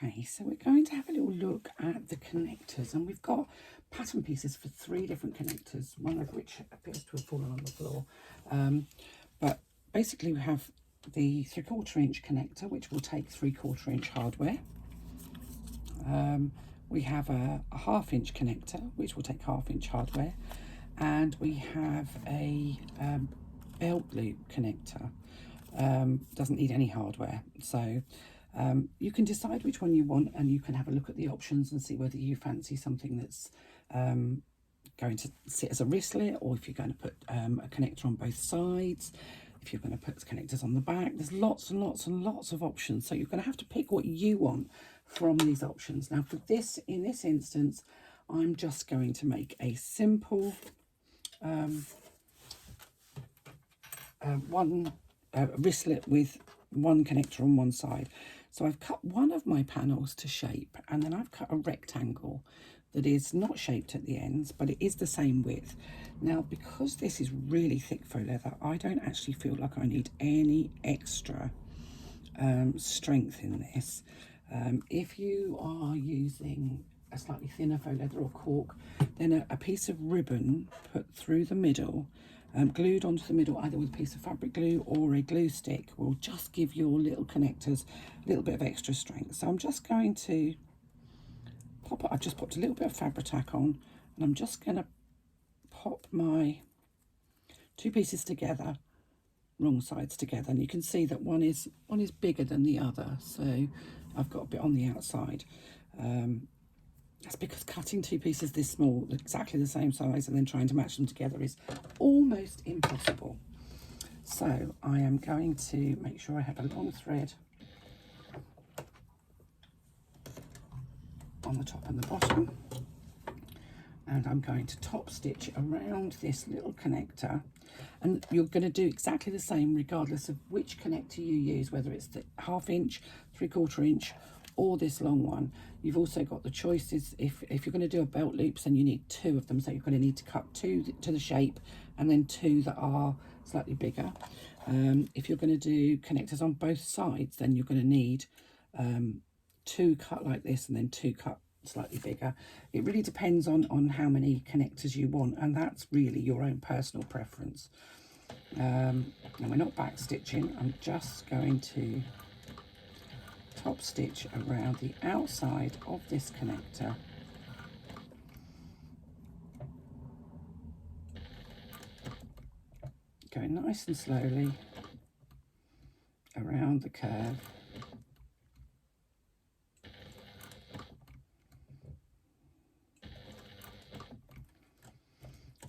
Okay, so we're going to have a little look at the connectors, and we've got pattern pieces for 3 different connectors, one of which appears to have fallen on the floor. But basically we have the 3/4 inch connector, which will take 3/4 inch hardware. We have a 1/2 inch connector, which will take 1/2 inch hardware. And we have a belt loop connector. Doesn't need any hardware. So you can decide which one you want, and you can have a look at the options and see whether you fancy something that's going to sit as a wristlet, or if you're going to put a connector on both sides, if you're going to put connectors on the back. There's lots and lots and lots of options, so you're going to have to pick what you want from these options. Now for this, in this instance, I'm just going to make a simple wristlet with one connector on one side. So I've cut one of my panels to shape, and then I've cut a rectangle that is not shaped at the ends, but it is the same width. Now, because this is really thick faux leather, I don't actually feel like I need any extra strength in this. If you are using a slightly thinner faux leather or cork, then a piece of ribbon put through the middle, glued onto the middle either with a piece of fabric glue or a glue stick, will just give your little connectors a little bit of extra strength. So I'm just going to pop it. I've just popped a little bit of Fabri-Tac on, and I'm just going to pop my 2 pieces together, wrong sides together, and you can see that one is bigger than the other, so I've got a bit on the outside. That's because cutting 2 pieces this small, exactly the same size, and then trying to match them together is almost impossible. So I am going to make sure I have a long thread on the top and the bottom, and I'm going to top stitch around this little connector. And you're going to do exactly the same regardless of which connector you use, whether it's the 1/2 inch, 3/4 inch, or this long one. You've also got the choices. If you're going to do a belt loops, then you need 2 of them, so you're going to need to cut 2 to the shape, and then 2 that are slightly bigger. If you're going to do connectors on both sides, then you're going to need 2 cut like this, and then 2 cut slightly bigger. It really depends on how many connectors you want, and that's really your own personal preference. And we're not back stitching. I'm just going to top stitch around the outside of this connector, going nice and slowly around the curve.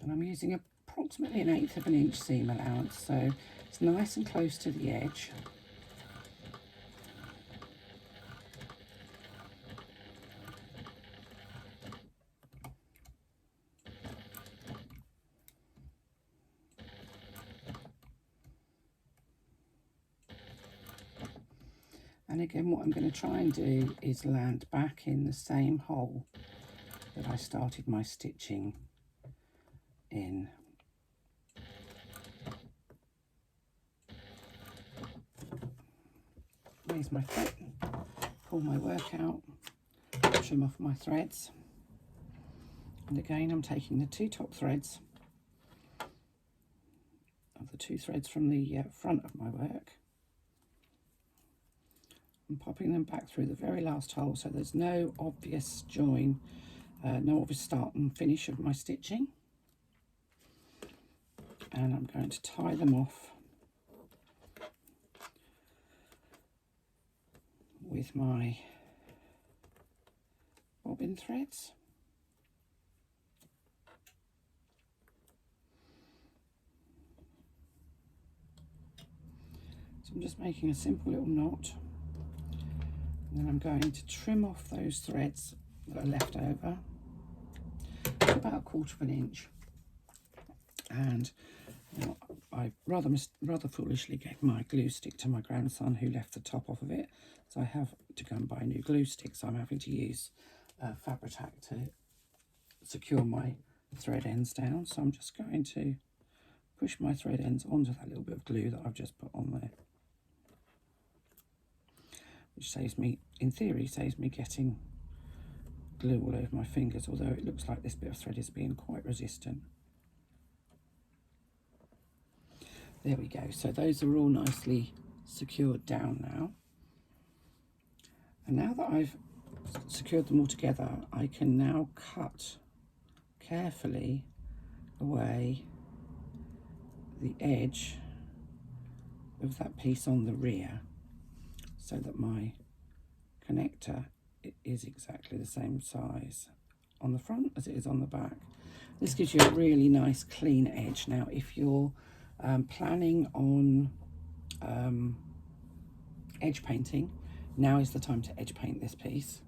And I'm using approximately 1/8 of an inch seam allowance, so it's nice and close to the edge. And again, what I'm going to try and do is land back in the same hole that I started my stitching in. Raise my thread, pull my work out, trim off my threads. And again, I'm taking the 2 top threads of the 2 threads from the front of my work, and popping them back through the very last hole, so there's no obvious join, no obvious start and finish of my stitching. And I'm going to tie them off with my bobbin threads. So I'm just making a simple little knot, and then I'm going to trim off those threads that are left over to about 1/4 of an inch. And now, I rather foolishly gave my glue stick to my grandson, who left the top off of it, so I have to go and buy a new glue stick, so I'm having to use Fabri-Tac to secure my thread ends down. So I'm just going to push my thread ends onto that little bit of glue that I've just put on there, which saves me in theory saves me getting glue all over my fingers, although it looks like this bit of thread is being quite resistant. There we go. So those are all nicely secured down now. And now that I've secured them all together, I can now cut carefully away the edge of that piece on the rear so that my connector is exactly the same size on the front as it is on the back. This gives you a really nice clean edge. Now if you're planning on edge painting, now is the time to edge paint this piece.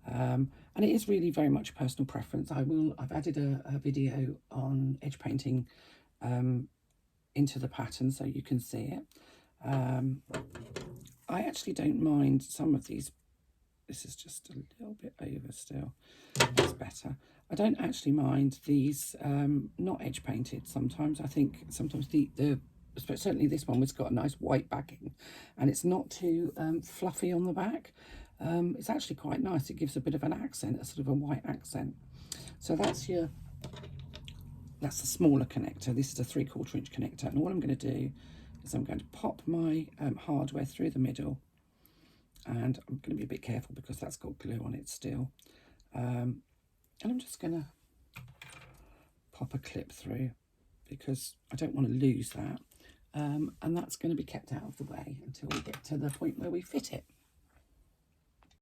And it is really very much personal preference. I've added a video on edge painting into the pattern so you can see it. I actually don't mind some of these. This is just a little bit over still. That's better. I don't actually mind these not edge painted sometimes. I think sometimes certainly this one has got a nice white backing and it's not too fluffy on the back. It's actually quite nice. It gives a bit of an accent, a sort of a white accent. So that's the smaller connector. This is a 3/4 inch connector, and all I'm going to do is I'm going to pop my hardware through the middle, and I'm going to be a bit careful because that's got glue on it still. And I'm just going to pop a clip through because I don't want to lose that. And that's going to be kept out of the way until we get to the point where we fit it.